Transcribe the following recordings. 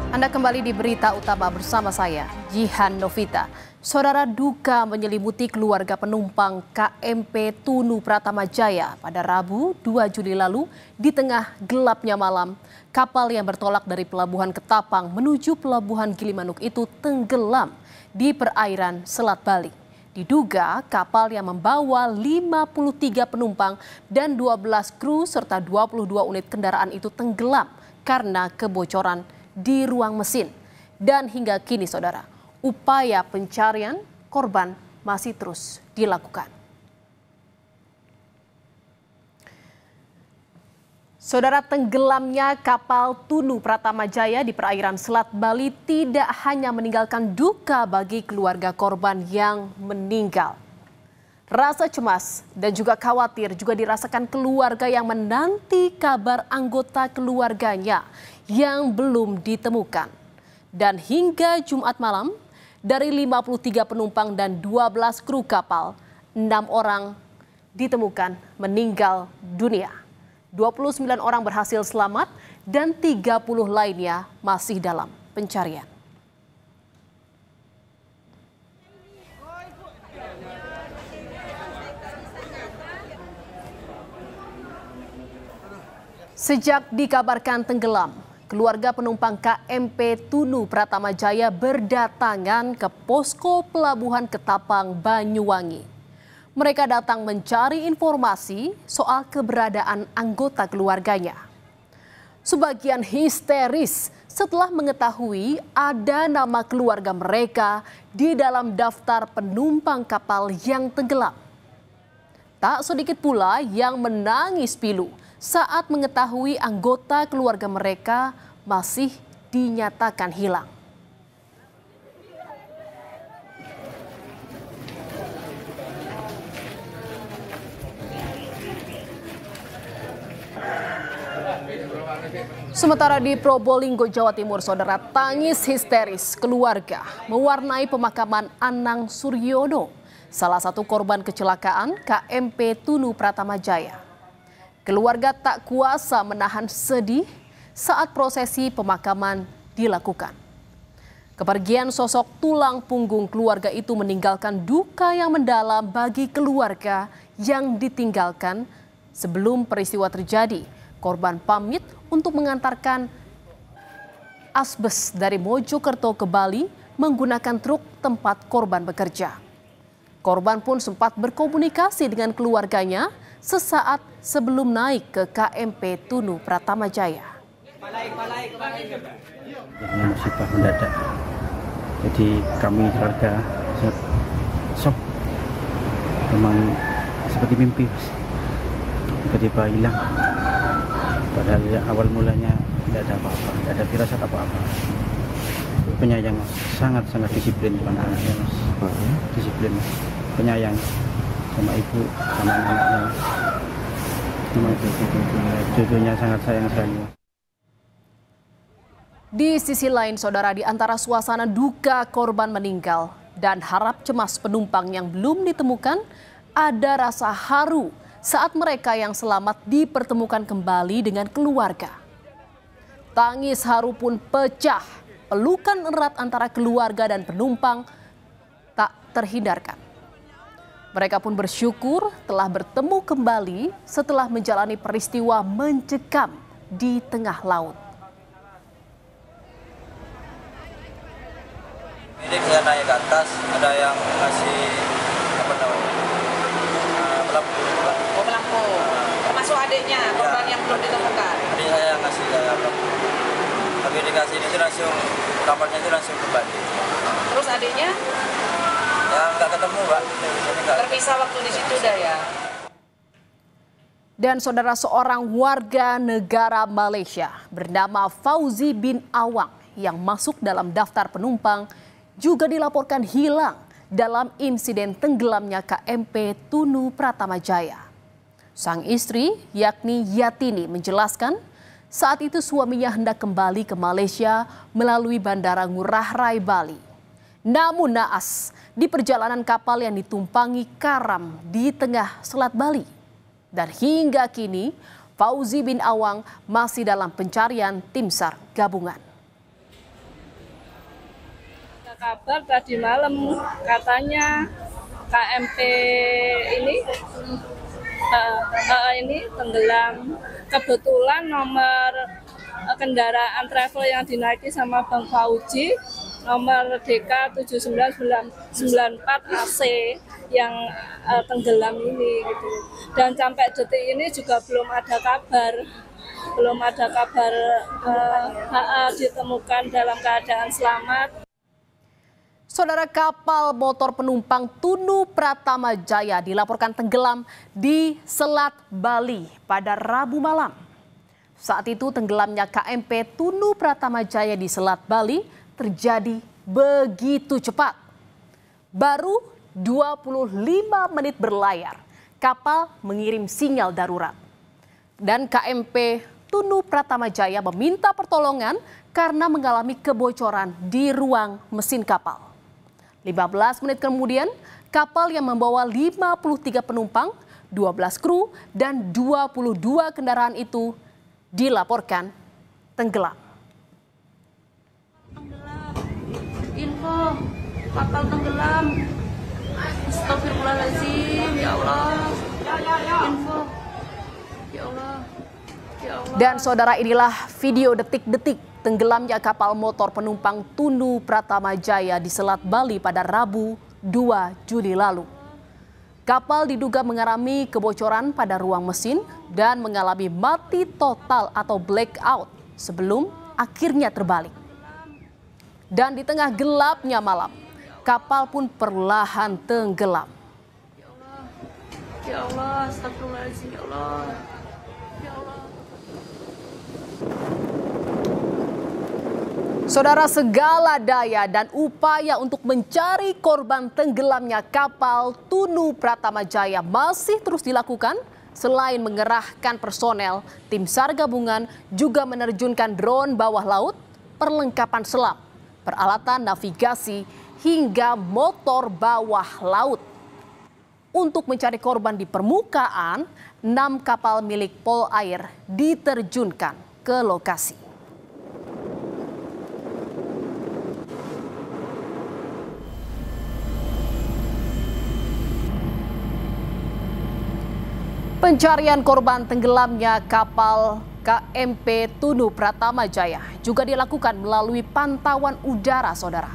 Anda kembali di berita utama bersama saya, Jihan Novita. Saudara, duka menyelimuti keluarga penumpang KMP Tunu Pratama Jaya pada Rabu 2 Juli lalu di tengah gelapnya malam. Kapal yang bertolak dari Pelabuhan Ketapang menuju Pelabuhan Gilimanuk itu tenggelam di perairan Selat Bali. Diduga kapal yang membawa 53 penumpang dan 12 kru serta 22 unit kendaraan itu tenggelam karena kebocoran di ruang mesin. Dan hingga kini saudara, upaya pencarian korban masih terus dilakukan. Saudara, tenggelamnya kapal Tunu Pratama Jaya di perairan Selat Bali tidak hanya meninggalkan duka bagi keluarga korban yang meninggal. Rasa cemas dan juga khawatir juga dirasakan keluarga yang menanti kabar anggota keluarganya yang belum ditemukan. Dan hingga Jumat malam, dari 53 penumpang dan 12 kru kapal, 6 orang ditemukan meninggal dunia. 29 orang berhasil selamat dan 30 lainnya masih dalam pencarian. Sejak dikabarkan tenggelam, keluarga penumpang KMP Tunu Pratama Jaya berdatangan ke posko Pelabuhan Ketapang, Banyuwangi. Mereka datang mencari informasi soal keberadaan anggota keluarganya. Sebagian histeris setelah mengetahui ada nama keluarga mereka di dalam daftar penumpang kapal yang tenggelam. Tak sedikit pula yang menangis pilu saat mengetahui anggota keluarga mereka masih dinyatakan hilang. Sementara di Probolinggo, Jawa Timur, saudara, tangis histeris keluarga mewarnai pemakaman Anang Suryono, salah satu korban kecelakaan KMP Tunu Pratama Jaya. Keluarga tak kuasa menahan sedih saat prosesi pemakaman dilakukan. Kepergian sosok tulang punggung keluarga itu meninggalkan duka yang mendalam bagi keluarga yang ditinggalkan. Sebelum peristiwa terjadi, korban pamit untuk mengantarkan asbes dari Mojokerto ke Bali menggunakan truk tempat korban bekerja. Korban pun sempat berkomunikasi dengan keluarganya sesaat sebelum naik ke KMP Tunu Pratama Jaya. Ini musibah mendadak. Jadi kami keluarga shock. Memang seperti mimpi. Tiba-tiba hilang. Padahal awal mulanya tidak ada apa-apa, tidak ada firasat apa-apa. Penyayang, sangat-sangat disiplin anak-anaknya, mas. Disiplin, penyayang sama ibu, sama anak-anaknya. Cucunya sangat sayang sekali. Di sisi lain, saudara, di antara suasana duka korban meninggal dan harap cemas penumpang yang belum ditemukan, ada rasa haru saat mereka yang selamat dipertemukan kembali dengan keluarga. Tangis haru pun pecah, pelukan erat antara keluarga dan penumpang tak terhindarkan. Mereka pun bersyukur telah bertemu kembali setelah menjalani peristiwa mencekam di tengah laut. Ini dia naik ke atas, ada yang ngasih pelampung. Oh, pelampung. Termasuk adiknya, korban yang belum ditemukan. Adik saya yang ngasih pelampung. Tapi dikasih ini langsung, kamarnya itu langsung kembali. Terus adiknya? Ya nggak ketemu, Pak. Terpisah waktu di situ dah ya. Dan saudara, seorang warga negara Malaysia bernama Fauzi bin Awang yang masuk dalam daftar penumpang juga dilaporkan hilang dalam insiden tenggelamnya KMP Tunu Pratama Jaya. Sang istri, yakni Yatini, menjelaskan saat itu suaminya hendak kembali ke Malaysia melalui Bandara Ngurah Rai, Bali. Namun naas, di perjalanan kapal yang ditumpangi karam di tengah Selat Bali. Dan hingga kini, Fauzi bin Awang masih dalam pencarian tim SAR gabungan. kabar tadi malam katanya KMP ini tenggelam. Kebetulan nomor kendaraan travel yang dinaiki sama Bang Fauji nomor DK 7994 AC yang tenggelam ini gitu. Dan sampai detik ini juga belum ada kabar ditemukan dalam keadaan selamat. Saudara, kapal motor penumpang Tunu Pratama Jaya dilaporkan tenggelam di Selat Bali pada Rabu malam. Saat itu tenggelamnya KMP Tunu Pratama Jaya di Selat Bali terjadi begitu cepat. Baru 25 menit berlayar, kapal mengirim sinyal darurat. Dan KMP Tunu Pratama Jaya meminta pertolongan karena mengalami kebocoran di ruang mesin kapal. 15 menit kemudian, kapal yang membawa 53 penumpang, 12 kru, dan 22 kendaraan itu dilaporkan tenggelam. Info, kapal tenggelam. Astagfirullahaladzim, ya Allah. Info, ya Allah. Dan saudara, inilah video detik-detik tenggelamnya kapal motor penumpang Tunu Pratama Jaya di Selat Bali pada Rabu 2 Juli lalu. Kapal diduga mengalami kebocoran pada ruang mesin dan mengalami mati total atau blackout sebelum akhirnya terbalik. Dan di tengah gelapnya malam, kapal pun perlahan tenggelam. Ya Allah, astagfirullahaladzim, ya Allah. Ya Allah. Saudara, segala daya dan upaya untuk mencari korban tenggelamnya kapal Tunu Pratama Jaya masih terus dilakukan. Selain mengerahkan personel, tim SAR gabungan juga menerjunkan drone bawah laut, perlengkapan selam, peralatan navigasi, hingga motor bawah laut. Untuk mencari korban di permukaan, 6 kapal milik Polair diterjunkan ke lokasi. Pencarian korban tenggelamnya kapal KMP Tunu Pratama Jaya juga dilakukan melalui pantauan udara, saudara.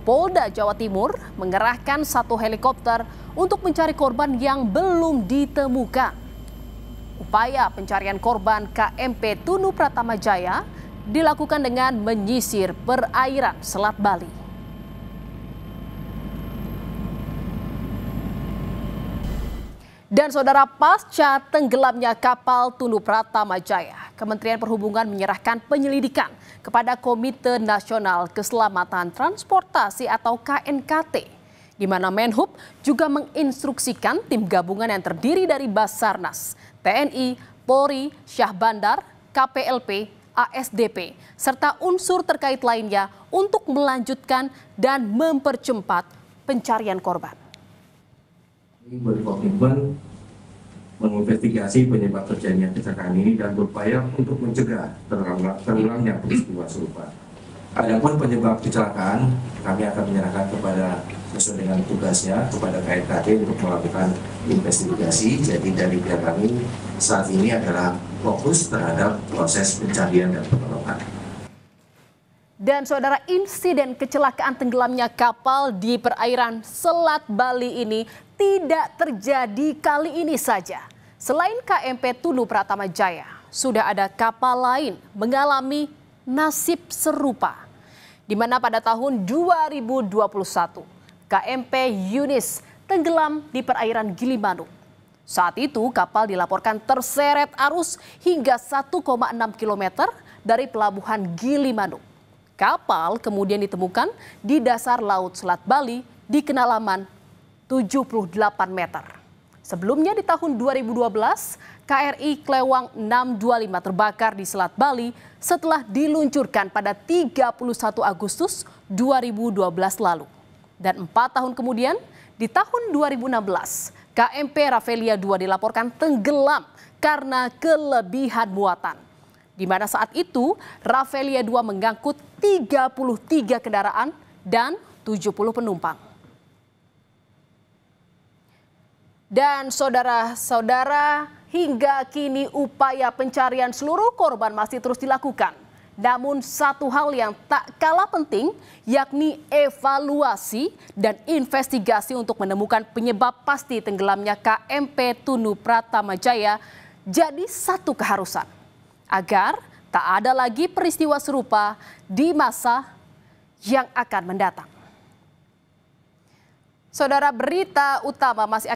Polda Jawa Timur mengerahkan 1 helikopter untuk mencari korban yang belum ditemukan. Upaya pencarian korban KMP Tunu Pratama Jaya dilakukan dengan menyisir perairan Selat Bali. Dan saudara, pasca tenggelamnya kapal Tunu Pratama Jaya, Kementerian Perhubungan menyerahkan penyelidikan kepada Komite Nasional Keselamatan Transportasi atau KNKT, di mana Menhub juga menginstruksikan tim gabungan yang terdiri dari Basarnas, TNI, Polri, Syah Bandar, KPLP, ASDP, serta unsur terkait lainnya untuk melanjutkan dan mempercepat pencarian korban. Berkomitmen menginvestigasi penyebab terjadinya kecelakaan ini dan berupaya untuk mencegah terulangnya peristiwa serupa. Adapun penyebab kecelakaan, kami akan menyerahkan kepada sesuai dengan tugasnya kepada KNKT untuk melakukan investigasi. Jadi dari pihak kami saat ini adalah fokus terhadap proses pencarian dan pertolongan. Dan saudara, insiden kecelakaan tenggelamnya kapal di perairan Selat Bali ini tidak terjadi kali ini saja. Selain KMP Tunu Pratama Jaya, sudah ada kapal lain mengalami nasib serupa. Di mana pada tahun 2021, KMP Yunis tenggelam di perairan Gilimanuk. Saat itu kapal dilaporkan terseret arus hingga 1,6 km dari pelabuhan Gilimanuk. Kapal kemudian ditemukan di dasar Laut Selat Bali di kedalaman 78 meter. Sebelumnya di tahun 2012, KRI Klewang 625 terbakar di Selat Bali setelah diluncurkan pada 31 Agustus 2012 lalu. Dan 4 tahun kemudian, di tahun 2016, KMP Rafflesia 2 dilaporkan tenggelam karena kelebihan muatan. Di mana saat itu Rafflesia 2 mengangkut 33 kendaraan dan 70 penumpang. Dan saudara-saudara, hingga kini upaya pencarian seluruh korban masih terus dilakukan. Namun satu hal yang tak kalah penting, yakni evaluasi dan investigasi untuk menemukan penyebab pasti tenggelamnya KMP Tunu Pratamajaya jadi satu keharusan. Agar tak ada lagi peristiwa serupa di masa yang akan mendatang. Saudara, berita utama masih